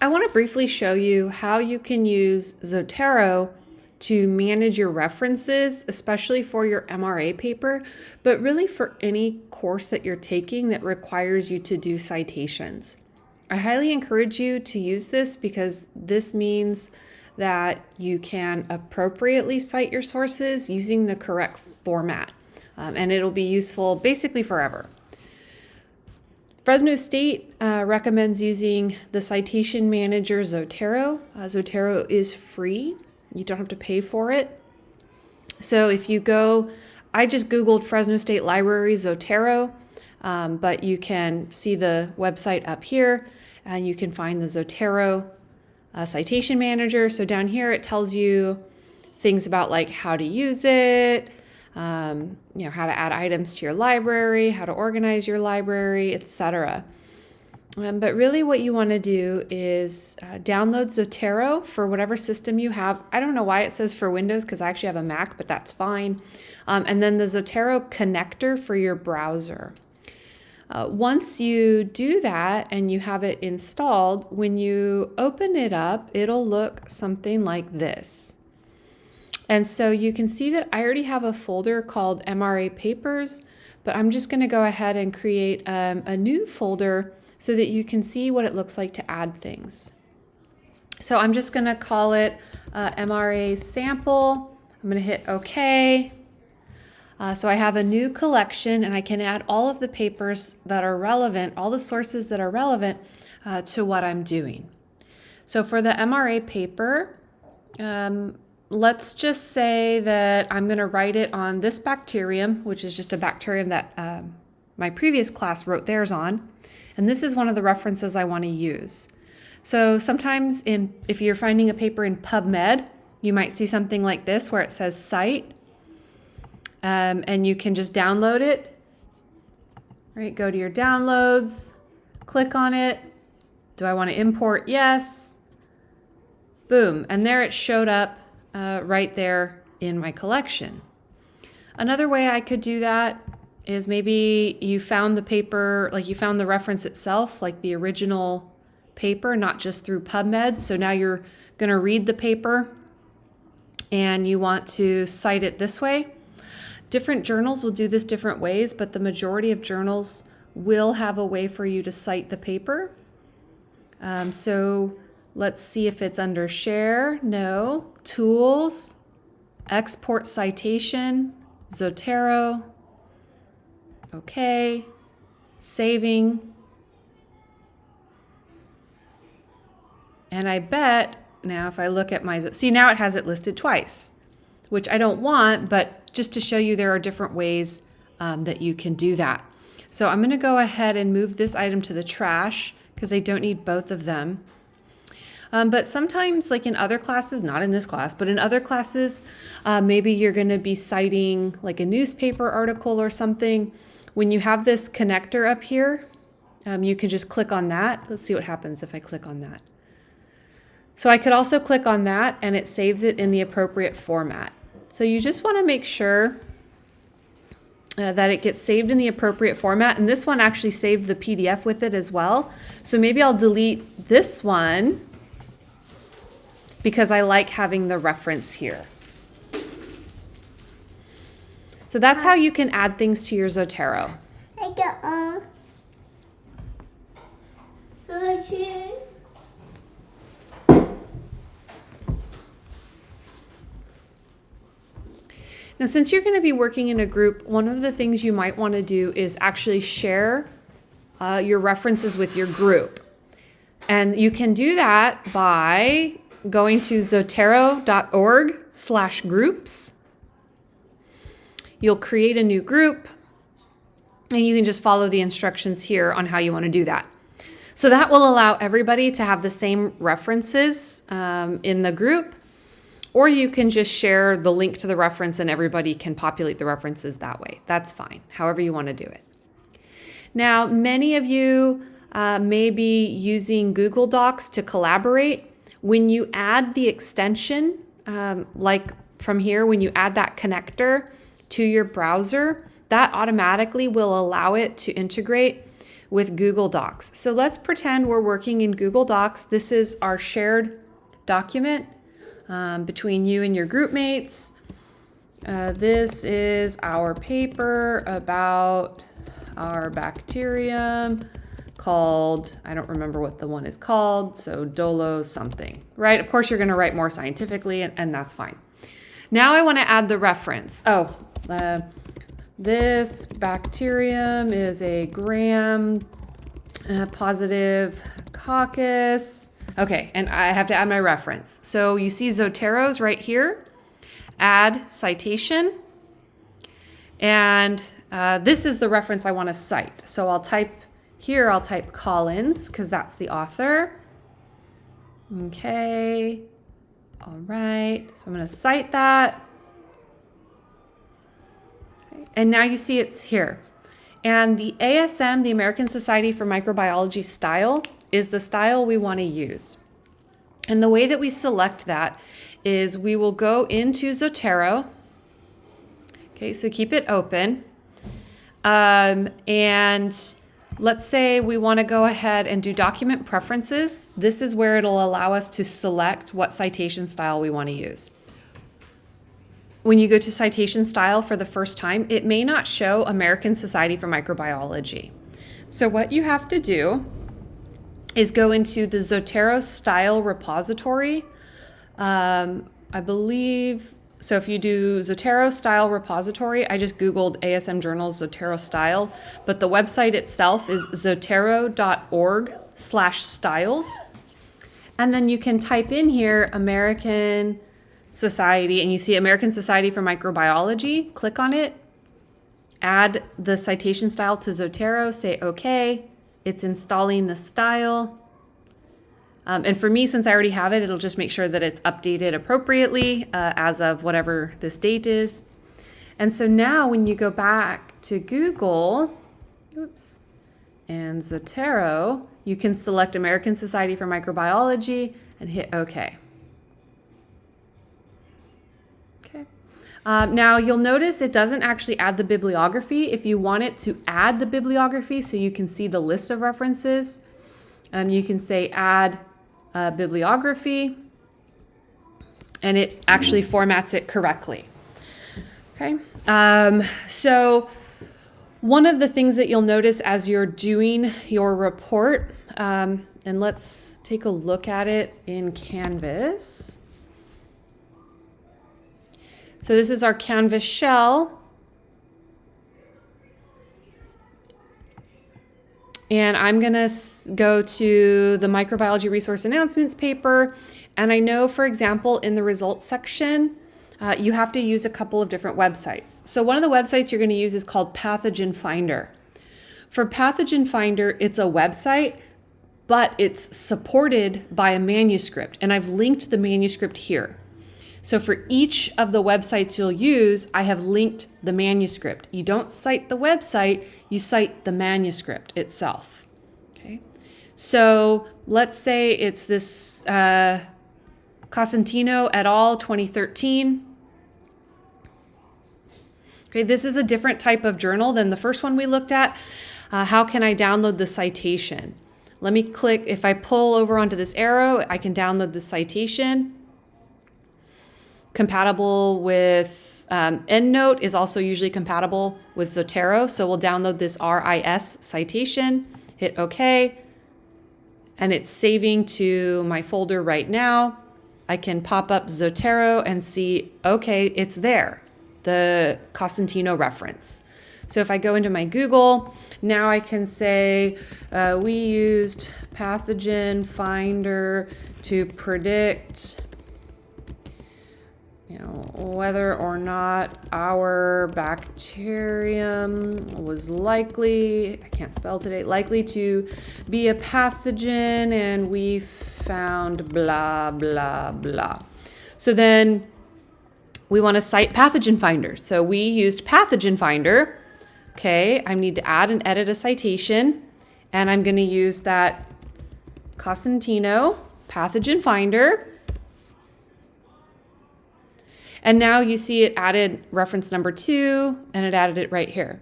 I want to briefly show you how you can use Zotero to manage your references, especially for your MRA paper, but really for any course that you're taking that requires you to do citations. I highly encourage you to use this because this means that you can appropriately cite your sources using the correct format, and it'll be useful basically forever. Fresno State recommends using the citation manager Zotero. Zotero is free. You don't have to pay for it. So if you go, I just Googled Fresno State Library Zotero, but you can see the website up here and you can find the Zotero citation manager. So down here it tells you things about like how to use it, how to add items to your library, how to organize your library, etc. But really what you want to do is download Zotero for whatever system you have. I don't know why it says for Windows because I actually have a Mac, but that's fine. And then the Zotero connector for your browser. Once you do that and you have it installed, when you open it up, it'll look something like this. And so you can see that I already have a folder called MRA Papers, but I'm just going to go ahead and create a new folder so that you can see what it looks like to add things. So I'm just going to call it MRA Sample. I'm going to hit OK. So I have a new collection and I can add all of the papers that are relevant, all the sources that are relevant to what I'm doing. So for the MRA paper, let's just say that I'm going to write it on this bacterium, which is just a bacterium that my previous class wrote theirs on. And this is one of the references I want to use. So sometimes if you're finding a paper in PubMed, you might see something like this where it says cite. And you can just download it. Right, go to your downloads, click on it. Do I want to import? Yes. Boom. And there it showed up right there in my collection. Another way I could do that is maybe you found the paper, like you found the reference itself, like the original paper, not just through PubMed. So now you're going to read the paper and you want to cite it this way. Different journals will do this different ways, but the majority of journals will have a way for you to cite the paper. So let's see if it's under Share. No. Tools, Export Citation, Zotero. Okay. Saving. And I bet now if I look at my, see now it has it listed twice, which I don't want, but just to show you there are different ways that you can do that. So I'm going to go ahead and move this item to the trash because I don't need both of them. But sometimes, like in other classes, not in this class, but in other classes, maybe you're going to be citing like a newspaper article or something. When you have this connector up here, you can just click on that. Let's see what happens if I click on that. So I could also click on that and it saves it in the appropriate format. So you just want to make sure that it gets saved in the appropriate format. And this one actually saved the PDF with it as well. So maybe I'll delete this one because I like having the reference here. So that's how you can add things to your Zotero. Now, since you're going to be working in a group, one of the things you might want to do is actually share your references with your group. And you can do that by going to zotero.org/groups. You'll create a new group, and you can just follow the instructions here on how you want to do that. So that will allow everybody to have the same references in the group. Or you can just share the link to the reference and everybody can populate the references that way. That's fine, however you want to do it. Now, many of you may be using Google Docs to collaborate. When you add the extension, like from here, when you add that connector to your browser, that automatically will allow it to integrate with Google Docs. So let's pretend we're working in Google Docs. This is our shared document between you and your group mates. This is our paper about our bacterium called, I don't remember what the one is called, so dolo something, right? Of course, you're going to write more scientifically, and that's fine. Now I want to add the reference. This bacterium is a gram positive coccus. Okay, and I have to add my reference. So you see Zotero's right here. Add citation. And this is the reference I want to cite. So I'll type Collins because that's the author. Okay. All right. So I'm going to cite that. Okay. And now you see it's here. And the ASM, the American Society for Microbiology style, is the style we want to use. And the way that we select that is we will go into Zotero. Okay, so keep it open. And let's say we want to go ahead and do document preferences. This is where it'll allow us to select what citation style we want to use. When you go to citation style for the first time, it may not show American Society for Microbiology. So what you have to do is go into the Zotero style repository. I believe, so if you do Zotero style repository, I just Googled ASM Journals Zotero style, but the website itself is zotero.org/styles. And then you can type in here American Society, and you see American Society for Microbiology. Click on it, add the citation style to Zotero, say okay. It's installing the style. And for me, since I already have it, it'll just make sure that it's updated appropriately as of whatever this date is. And so now when you go back to Google, and Zotero, you can select American Society for Microbiology and hit OK. Now you'll notice it doesn't actually add the bibliography. If you want it to add the bibliography so you can see the list of references, you can say add bibliography, and it actually formats it correctly. Okay. So one of the things that you'll notice as you're doing your report, and let's take a look at it in Canvas. So this is our Canvas shell. And I'm going to go to the microbiology resource announcements paper. And I know, for example, in the results section, you have to use a couple of different websites. So one of the websites you're going to use is called Pathogen Finder. For Pathogen Finder, it's a website, but it's supported by a manuscript. And I've linked the manuscript here. So for each of the websites you'll use, I have linked the manuscript. You don't cite the website, you cite the manuscript itself. Okay. So let's say it's this Cosentino et al. 2013. Okay, this is a different type of journal than the first one we looked at. How can I download the citation? Let me click, if I pull over onto this arrow, I can download the citation. Compatible with EndNote is also usually compatible with Zotero. So we'll download this RIS citation, hit OK, and it's saving to my folder right now. I can pop up Zotero and see, okay, it's there, the Cosentino reference. So if I go into my Google, now I can say we used Pathogen Finder to predict whether or not our bacterium was likely, I can't spell today, likely to be a pathogen, and we found blah, blah, blah. So then we want to cite Pathogen Finder. So we used Pathogen Finder. Okay, I need to add and edit a citation, and I'm going to use that Cosentino Pathogen Finder. And now you see it added reference number 2, and it added it right here.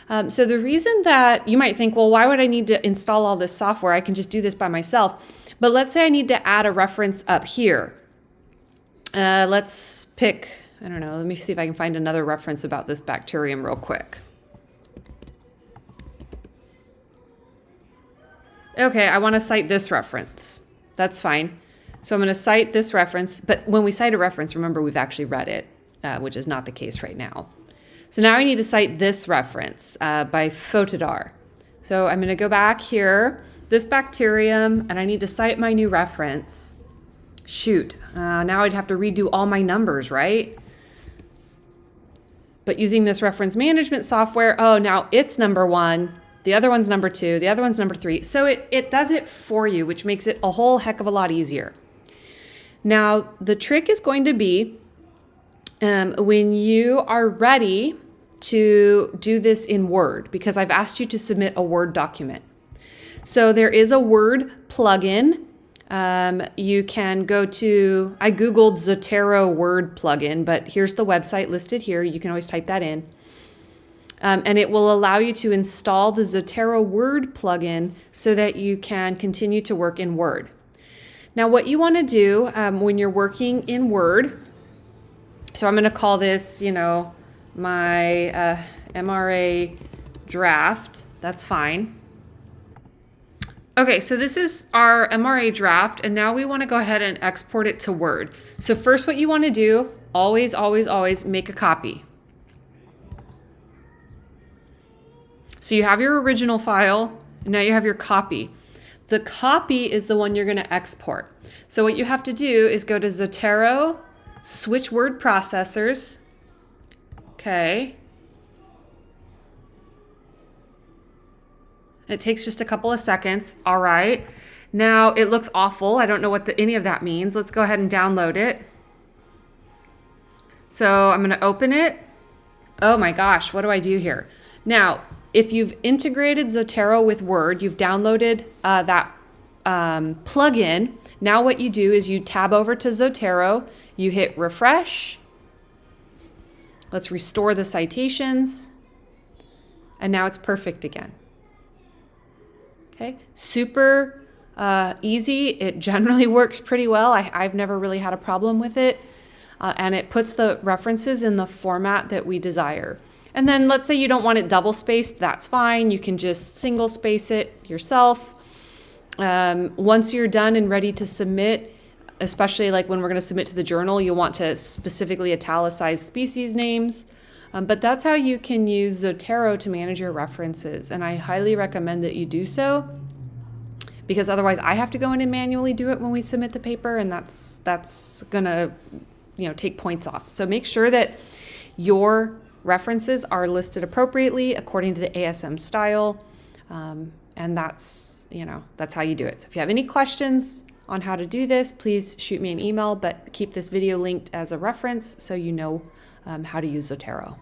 So the reason that you might think, well, why would I need to install all this software? I can just do this by myself. But let's say I need to add a reference up here. Let's pick, I don't know, let me see if I can find another reference about this bacterium real quick. Okay, I want to cite this reference. That's fine. So I'm going to cite this reference, but when we cite a reference, remember we've actually read it, which is not the case right now. So now I need to cite this reference by Photodar. So I'm going to go back here, this bacterium, and I need to cite my new reference. Shoot, now I'd have to redo all my numbers, right? But using this reference management software, oh, now it's number 1, the other one's number 2, the other one's number 3. So it does it for you, which makes it a whole heck of a lot easier. Now, the trick is going to be when you are ready to do this in Word, because I've asked you to submit a Word document. So there is a Word plugin. You can go to, I Googled Zotero Word plugin, but here's the website listed here. You can always type that in. And it will allow you to install the Zotero Word plugin so that you can continue to work in Word. Now, what you want to do when you're working in Word, so I'm going to call this, my MRA draft. That's fine. Okay, so this is our MRA draft, and now we want to go ahead and export it to Word. So first, what you want to do, always, always, always make a copy. So you have your original file, and now you have your copy. The copy is the one you're going to export. So what you have to do is go to Zotero, switch word processors. Okay. It takes just a couple of seconds. All right. Now it looks awful. I don't know what any of that means. Let's go ahead and download it. So I'm going to open it. Oh my gosh, what do I do here? Now, if you've integrated Zotero with Word, you've downloaded that plugin. Now what you do is you tab over to Zotero, you hit refresh. Let's restore the citations. And now it's perfect again. Okay, super easy. It generally works pretty well. I've never really had a problem with it. And it puts the references in the format that we desire. And then let's say you don't want it double spaced, that's fine. You can just single space it yourself. Once you're done and ready to submit, especially like when we're going to submit to the journal, you'll want to specifically italicize species names. But that's how you can use Zotero to manage your references. And I highly recommend that you do so, because otherwise I have to go in and manually do it when we submit the paper, and that's gonna take points off. So make sure that your references are listed appropriately according to the ASM style, and that's how you do it. So if you have any questions on how to do this, please shoot me an email, but keep this video linked as a reference so you know how to use Zotero.